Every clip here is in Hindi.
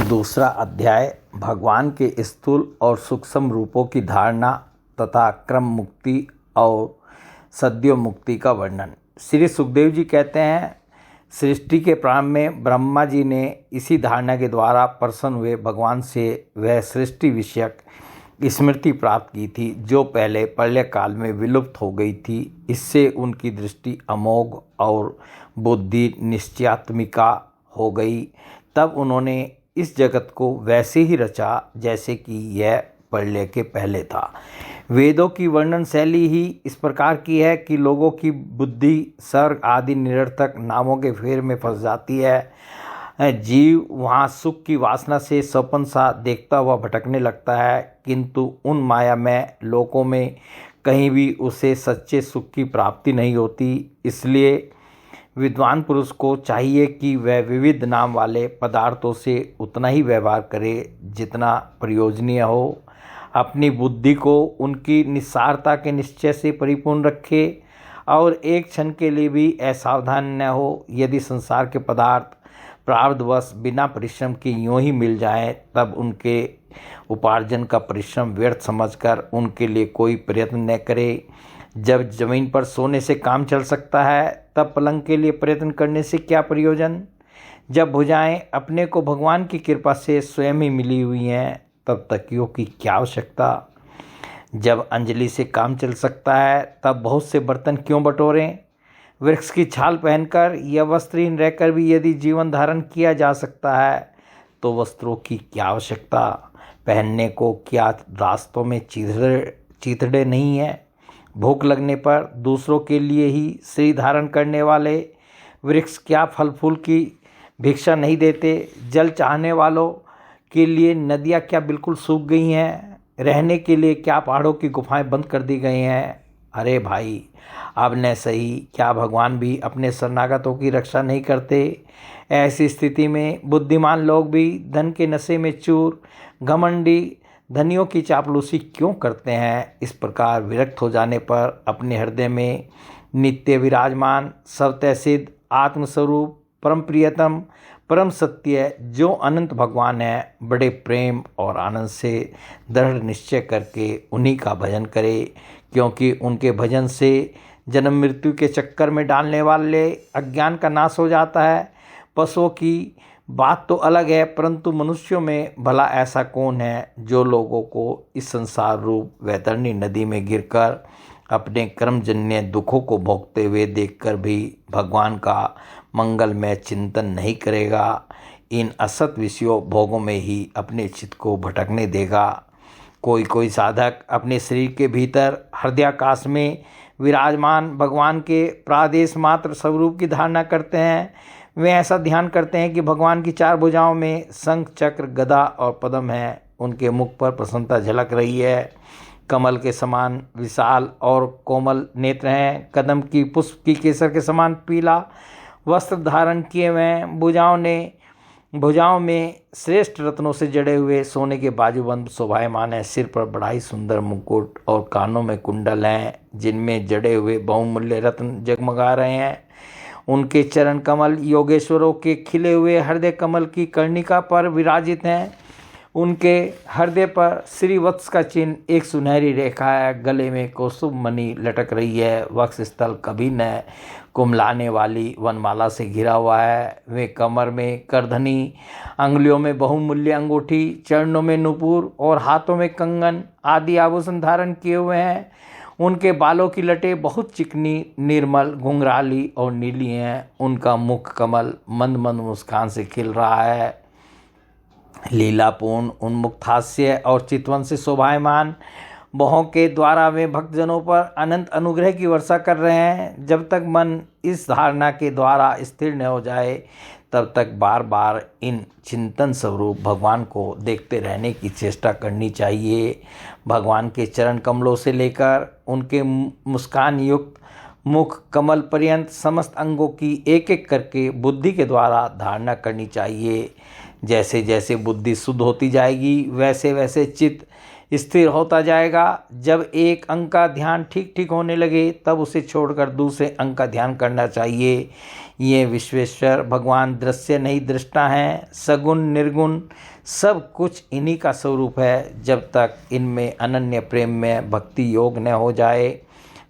दूसरा अध्याय भगवान के स्थूल और सूक्ष्म रूपों की धारणा तथा क्रम मुक्ति और सद्यो मुक्ति का वर्णन। श्री सुखदेव जी कहते हैं, सृष्टि के प्रारंभ में ब्रह्मा जी ने इसी धारणा के द्वारा प्रसन्न हुए भगवान से वह सृष्टि विषयक स्मृति प्राप्त की थी जो पहले प्रलय काल में विलुप्त हो गई थी। इससे उनकी दृष्टि अमोघ और बुद्धि निश्चयात्मिका हो गई। तब उन्होंने इस जगत को वैसे ही रचा जैसे कि यह प्रलय के पहले था। वेदों की वर्णन शैली ही इस प्रकार की है कि लोगों की बुद्धि स्वर्ग आदि निरर्थक नामों के फेर में फंस जाती है। जीव वहाँ सुख की वासना से स्वप्न सा देखता हुआ भटकने लगता है, किंतु उन मायामय लोकों में कहीं भी उसे सच्चे सुख की प्राप्ति नहीं होती। इसलिए विद्वान पुरुष को चाहिए कि वह विविध नाम वाले पदार्थों से उतना ही व्यवहार करे जितना प्रयोजनीय हो। अपनी बुद्धि को उनकी निस्सारता के निश्चय से परिपूर्ण रखे और एक क्षण के लिए भी असावधान न हो। यदि संसार के पदार्थ प्रारब्धवश बिना परिश्रम के यूँ ही मिल जाएं, तब उनके उपार्जन का परिश्रम व्यर्थ समझकर उनके लिए कोई प्रयत्न न करे। जब जमीन पर सोने से काम चल सकता है, तब पलंग के लिए प्रयत्न करने से क्या प्रयोजन। जब भुजाएं अपने को भगवान की कृपा से स्वयं ही मिली हुई हैं, तब तकियों की क्या आवश्यकता। जब अंजलि से काम चल सकता है, तब बहुत से बर्तन क्यों बटोरें। वृक्ष की छाल पहनकर या वस्त्रहीन रहकर भी यदि जीवन धारण किया जा सकता है, तो वस्त्रों की क्या आवश्यकता। पहनने को क्या रास्तों में चीथड़े नहीं है। भूख लगने पर दूसरों के लिए ही शरीर धारण करने वाले वृक्ष क्या फल फूल की भिक्षा नहीं देते। जल चाहने वालों के लिए नदियाँ क्या बिल्कुल सूख गई हैं। रहने के लिए क्या पहाड़ों की गुफाएं बंद कर दी गई हैं। अरे भाई, अब न सही क्या भगवान भी अपने शरणागतों की रक्षा नहीं करते। ऐसी स्थिति में बुद्धिमान लोग भी धन के नशे में चूर घमंडी धनियों की चापलूसी क्यों करते हैं। इस प्रकार विरक्त हो जाने पर अपने हृदय में नित्य विराजमान स्वतः सिद्ध आत्मस्वरूप परम प्रियतम परम सत्य जो अनंत भगवान है, बड़े प्रेम और आनंद से दृढ़ निश्चय करके उन्हीं का भजन करे, क्योंकि उनके भजन से जन्म मृत्यु के चक्कर में डालने वाले अज्ञान का नाश हो जाता है। पशुओं की बात तो अलग है, परंतु मनुष्यों में भला ऐसा कौन है जो लोगों को इस संसार रूप वैतरणी नदी में गिरकर अपने कर्मजन्य दुखों को भोगते हुए देखकर भी भगवान का मंगलमय चिंतन नहीं करेगा। इन असत विषयों भोगों में ही अपने चित्त को भटकने देगा। कोई कोई साधक अपने शरीर के भीतर हृदयाकाश में विराजमान भगवान के प्रादेश मात्र स्वरूप की धारणा करते हैं। वे ऐसा ध्यान करते हैं कि भगवान की चार भुजाओं में शंख चक्र गदा और पद्म है। उनके मुख पर प्रसन्नता झलक रही है। कमल के समान विशाल और कोमल नेत्र हैं। कदम की पुष्प की केसर के समान पीला वस्त्र धारण किए हुए हैं। भुजाओं में श्रेष्ठ रत्नों से जड़े हुए सोने के बाजूबंद शोभायमान है। सिर पर बड़ा ही सुंदर मुकुट और कानों में कुंडल हैं, जिनमें जड़े हुए बहुमूल्य रत्न जगमगा रहे हैं। उनके चरण कमल योगेश्वरों के खिले हुए हृदय कमल की कर्णिका पर विराजित हैं। उनके हृदय पर श्रीवत्स का चिन्ह एक सुनहरी रेखा है। गले में कौस्तुभ मणि लटक रही है। वक्ष स्थल कभी न कुमलाने वाली वनमाला से घिरा हुआ है। वे कमर में करधनी, अंगुलियों में बहुमूल्य अंगूठी, चरणों में नुपुर और हाथों में कंगन आदि आभूषण धारण किए हुए हैं। उनके बालों की लटें बहुत चिकनी, निर्मल, घुंघराली और नीली हैं। उनका मुख कमल मंद मंद मुस्कान से खिल रहा है। लीलापूर्ण उन्मुक्त हास्य और चितवन से शोभायमान भौहों के द्वारा वे भक्तजनों पर अनंत अनुग्रह की वर्षा कर रहे हैं। जब तक मन इस धारणा के द्वारा स्थिर न हो जाए, तब तक बार बार इन चिंतन स्वरूप भगवान को देखते रहने की चेष्टा करनी चाहिए। भगवान के चरण कमलों से लेकर उनके मुस्कान युक्त मुख कमल पर्यंत समस्त अंगों की एक एक करके बुद्धि के द्वारा धारणा करनी चाहिए। जैसे जैसे बुद्धि शुद्ध होती जाएगी, वैसे वैसे चित्त स्थिर होता जाएगा। जब एक अंग का ध्यान ठीक ठीक होने लगे तब उसे छोड़कर दूसरे अंग का ध्यान करना चाहिए। ये विश्वेश्वर भगवान दृश्य नहीं दृष्टा हैं, सगुण निर्गुण सब कुछ इन्हीं का स्वरूप है। जब तक इनमें अनन्य प्रेम में भक्ति योग न हो जाए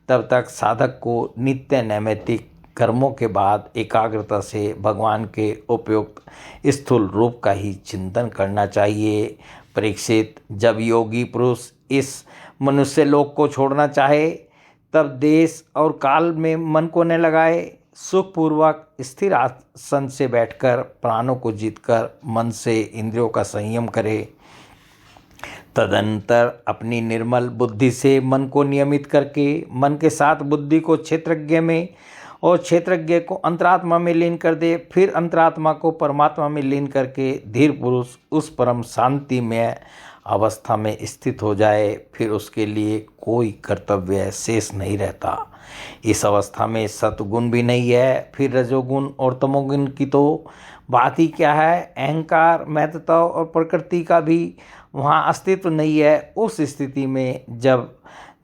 तब तक साधक को नित्य नैमित्तिक कर्मों के बाद एकाग्रता से भगवान के उपयुक्त स्थूल रूप का ही चिंतन करना चाहिए। परीक्षित, जब योगी पुरुष इस मनुष्य लोक को छोड़ना चाहे तब देश और काल में मन को न लगाए, सुखपूर्वक स्थिर आसन से बैठकर प्राणों को जीतकर मन से इंद्रियों का संयम करे। तदनंतर अपनी निर्मल बुद्धि से मन को नियमित करके मन के साथ बुद्धि को क्षेत्रज्ञ में और क्षेत्रज्ञ को अंतरात्मा में लीन कर दे। फिर अंतरात्मा को परमात्मा में लीन करके धीर पुरुष उस परम शांति में अवस्था में स्थित हो जाए। फिर उसके लिए कोई कर्तव्य शेष नहीं रहता। इस अवस्था में सतगुण भी नहीं है। फिर रजोगुण और तमोगुण की तो बात ही क्या है। अहंकार, महत्ता और प्रकृति का भी वहाँ अस्तित्व नहीं है। उस स्थिति में जब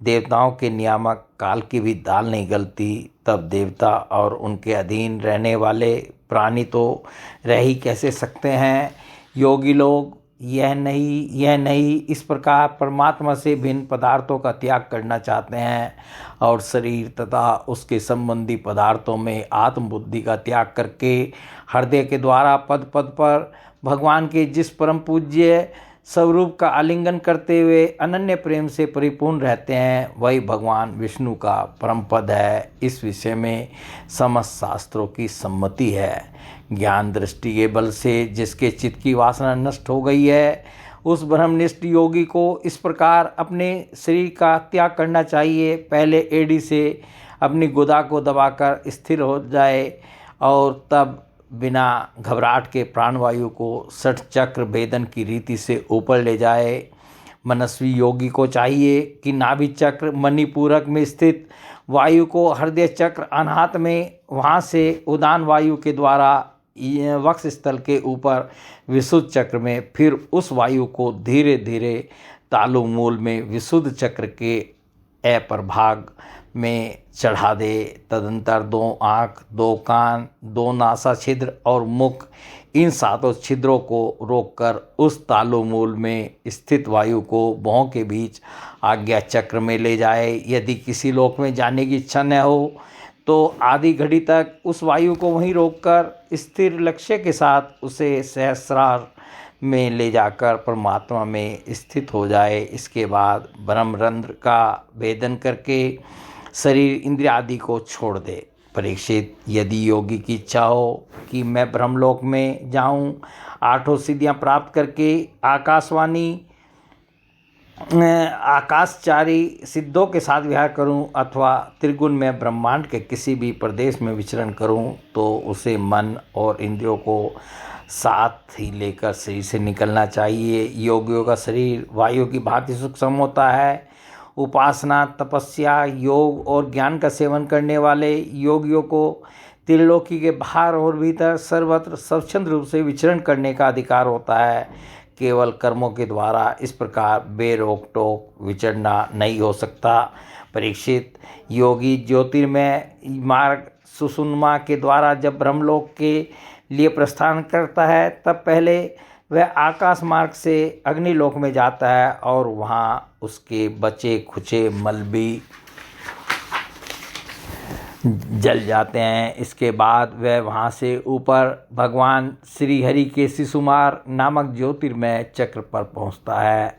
देवताओं के नियामक काल की भी दाल नहीं गलती तब देवता और उनके अधीन रहने वाले प्राणी तो रह ही कैसे सकते हैं। योगी लोग यह नहीं इस प्रकार परमात्मा से भिन्न पदार्थों का त्याग करना चाहते हैं और शरीर तथा उसके संबंधी पदार्थों में आत्मबुद्धि का त्याग करके हृदय के द्वारा पद पद पर भगवान के जिस परम पूज्य स्वरूप का आलिंगन करते हुए अनन्य प्रेम से परिपूर्ण रहते हैं, वही भगवान विष्णु का परम पद है। इस विषय में समस्त शास्त्रों की सम्मति है। ज्ञान दृष्टि के बल से जिसके चित्त की वासना नष्ट हो गई है, उस ब्रह्मनिष्ठ योगी को इस प्रकार अपने शरीर का त्याग करना चाहिए। पहले एड़ी से अपनी गुदा को दबाकर स्थिर हो जाए और तब बिना घबराहट के प्राणवायु को 60 चक्र भेदन की रीति से ऊपर ले जाए। मनस्वी योगी को चाहिए कि नाभि चक्र मणिपूरक में स्थित वायु को हृदय चक्र अनाहत में वहाँ से उदान वायु के द्वारा वक्ष स्थल के ऊपर विशुद्ध चक्र में, फिर उस वायु को धीरे धीरे तालु मूल में विशुद्ध चक्र के अपर भाग में चढ़ा दे। तदंतर 2 आँख, 2 कान, 2 नासा छिद्र और मुख, इन 7 छिद्रों को रोककर उस तालु मूल में स्थित वायु को भौं के बीच आज्ञा चक्र में ले जाए। यदि किसी लोक में जाने की इच्छा न हो तो आधी घड़ी तक उस वायु को वहीं रोककर स्थिर लक्ष्य के साथ उसे सहस्रार में ले जाकर परमात्मा में स्थित हो जाए। इसके बाद ब्रह्मरंध्र का भेदन करके शरीर इंद्रिय आदि को छोड़ दे। परीक्षित, यदि योगी की इच्छा हो कि मैं ब्रह्मलोक में जाऊं, 8 सिद्धियां प्राप्त करके आकाशचारी सिद्धों के साथ विहार करूं अथवा त्रिगुण में ब्रह्मांड के किसी भी प्रदेश में विचरण करूं, तो उसे मन और इंद्रियों को साथ ही लेकर शरीर से निकलना चाहिए। योगियों का शरीर वायु की भांति सूक्ष्म होता है। उपासना, तपस्या, योग और ज्ञान का सेवन करने वाले योगियों को त्रिलोकी के बाहर और भीतर सर्वत्र स्वच्छंद रूप से विचरण करने का अधिकार होता है। केवल कर्मों के द्वारा इस प्रकार बेरोक टोक विचरना नहीं हो सकता। परीक्षित, योगी ज्योतिर्मय मार्ग सुषुम्ना के द्वारा जब ब्रह्मलोक के लिए प्रस्थान करता है तब पहले वह आकाश मार्ग से अग्निलोक में जाता है और वहाँ उसके बचे खुचे मल भी जल जाते हैं। इसके बाद वह वहाँ से ऊपर भगवान श्री हरि के शिशुमार नामक ज्योतिर्मय चक्र पर पहुँचता है।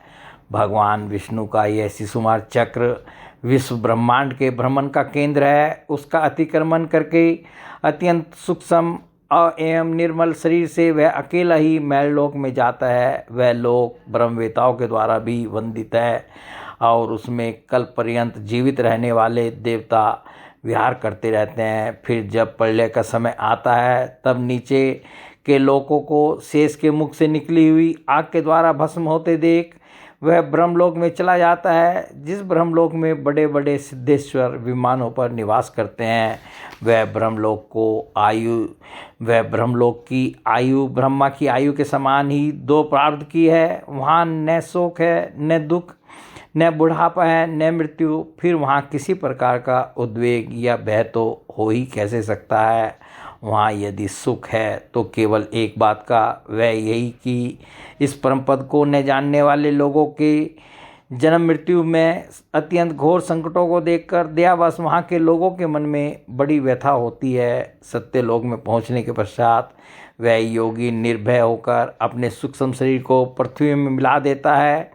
भगवान विष्णु का यह शिशुमार चक्र विश्व ब्रह्मांड के भ्रमण का केंद्र है। उसका अतिक्रमण करके अत्यंत सूक्ष्म एवं निर्मल शरीर से वह अकेला ही मैललोक में जाता है। वह लोक ब्रह्मवेताओं के द्वारा भी वंदित है और उसमें कल्प पर्यंत जीवित रहने वाले देवता विहार करते रहते हैं। फिर जब प्रलय का समय आता है तब नीचे के लोकों को शेष के मुख से निकली हुई आग के द्वारा भस्म होते देख वह ब्रह्मलोक में चला जाता है। जिस ब्रह्मलोक में बड़े बड़े सिद्धेश्वर विमानों पर निवास करते हैं, वह ब्रह्मलोक की आयु ब्रह्मा की आयु के समान ही दो प्राप्त की है। वहाँ न शोक है, न दुख, न बुढ़ापा है, न मृत्यु। फिर वहाँ किसी प्रकार का उद्वेग या भय तो हो ही कैसे सकता है। वहाँ यदि सुख है तो केवल एक बात का, वह यही कि इस परम पद को न जानने वाले लोगों के जन्म मृत्यु में अत्यंत घोर संकटों को देखकर दयावश वहाँ के लोगों के मन में बड़ी व्यथा होती है। सत्य लोक में पहुँचने के पश्चात वह योगी निर्भय होकर अपने सूक्ष्म शरीर को पृथ्वी में मिला देता है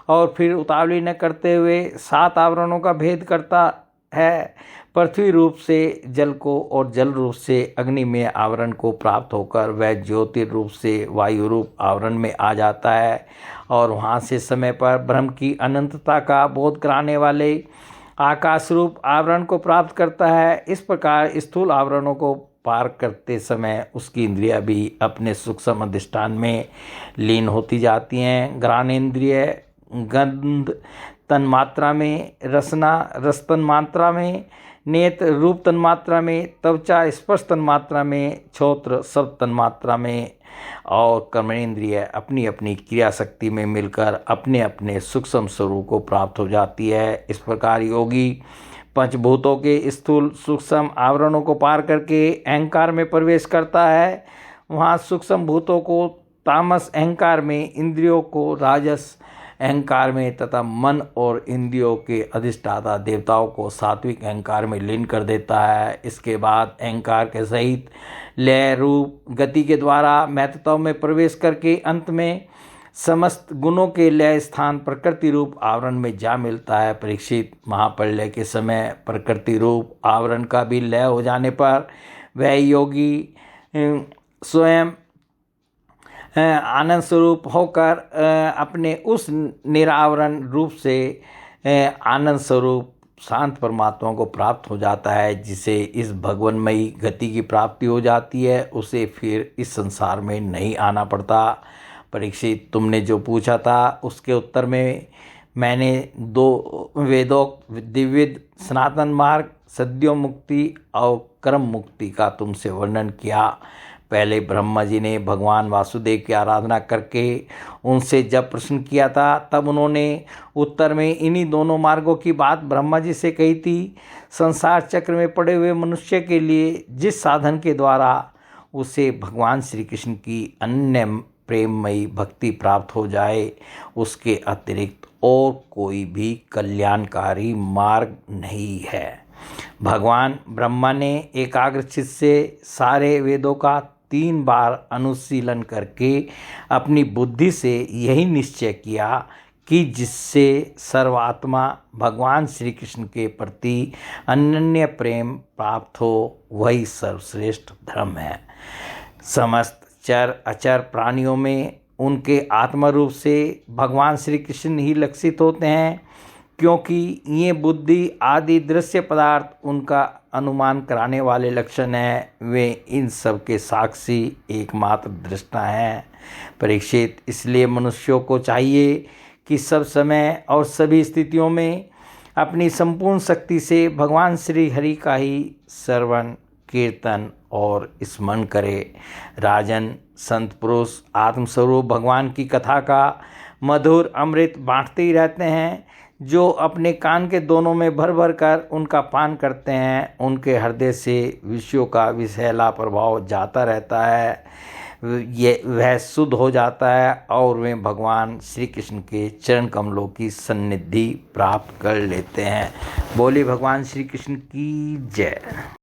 और फिर उतावली न करते हुए 7 आवरणों का भेद करता है। पृथ्वी रूप से जल को और जल रूप से अग्निमय आवरण को प्राप्त होकर वह ज्योतिर्रूप से वायु रूप आवरण में आ जाता है और वहाँ से समय पर ब्रह्म की अनंतता का बोध कराने वाले आकाश रूप आवरण को प्राप्त करता है। इस प्रकार स्थूल आवरणों को पार करते समय उसकी इंद्रियां भी अपने सूक्ष्म अधिष्ठान में लीन होती जाती हैं। घ्राणेन्द्रिय गंध तन्मात्रा में, रसना रस तन्मात्रा में, नेत्र रूप तन्मात्रा में, त्वचा स्पर्श तन्मात्रा में, श्रोत्र शब्द तन्मात्रा में और कर्मेंद्रिय अपनी अपनी क्रिया शक्ति में मिलकर अपने अपने सूक्ष्म स्वरूप को प्राप्त हो जाती है। इस प्रकार योगी पंचभूतों के स्थूल सूक्ष्म आवरणों को पार करके अहंकार में प्रवेश करता है। वहाँ सूक्ष्म भूतों को तामस अहंकार में, इंद्रियों को राजस अहंकार में तथा मन और इंद्रियों के अधिष्ठाता देवताओं को सात्विक अहंकार में लीन कर देता है। इसके बाद अहंकार के सहित लय रूप गति के द्वारा महत्ताओं में प्रवेश करके अंत में समस्त गुणों के लय स्थान प्रकृति रूप आवरण में जा मिलता है। परीक्षित, महाप्रलय के समय प्रकृति रूप आवरण का भी लय हो जाने पर वह योगी स्वयं आनंद स्वरूप होकर अपने उस निरावरण रूप से आनंद स्वरूप शांत परमात्मा को प्राप्त हो जाता है। जिसे इस भगवन्मयी गति की प्राप्ति हो जाती है, उसे फिर इस संसार में नहीं आना पड़ता। परीक्षित, तुमने जो पूछा था उसके उत्तर में मैंने 2 वेदों दिव्य सनातन मार्ग, सद्यो मुक्ति और कर्म मुक्ति का तुमसे वर्णन किया। पहले ब्रह्मा जी ने भगवान वासुदेव की आराधना करके उनसे जब प्रश्न किया था, तब उन्होंने उत्तर में इन्हीं दोनों मार्गों की बात ब्रह्मा जी से कही थी। संसार चक्र में पड़े हुए मनुष्य के लिए जिस साधन के द्वारा उसे भगवान श्री कृष्ण की अन्य प्रेममयी भक्ति प्राप्त हो जाए, उसके अतिरिक्त और कोई भी कल्याणकारी मार्ग नहीं है। भगवान ब्रह्मा ने एकाग्रचित से सारे वेदों का 3 बार अनुशीलन करके अपनी बुद्धि से यही निश्चय किया कि जिससे सर्वात्मा भगवान श्री कृष्ण के प्रति अनन्य प्रेम प्राप्त हो, वही सर्वश्रेष्ठ धर्म है। समस्त चर अचर प्राणियों में उनके आत्मा रूप से भगवान श्री कृष्ण ही लक्षित होते हैं, क्योंकि ये बुद्धि आदि दृश्य पदार्थ उनका अनुमान कराने वाले लक्षण हैं। वे इन सब के साक्षी एकमात्र दृष्टा हैं। परीक्षित, इसलिए मनुष्यों को चाहिए कि सब समय और सभी स्थितियों में अपनी संपूर्ण शक्ति से भगवान श्री हरि का ही श्रवण कीर्तन और स्मरण करे। राजन, संत पुरुष आत्मस्वरूप भगवान की कथा का मधुर अमृत बांटते ही रहते हैं। जो अपने कान के दोनों में भर भर कर उनका पान करते हैं, उनके हृदय से विषयों का विषैला प्रभाव जाता रहता है, वह शुद्ध हो जाता है और वे भगवान श्री कृष्ण के चरण कमलों की सन्निधि प्राप्त कर लेते हैं। बोले भगवान श्री कृष्ण की जय।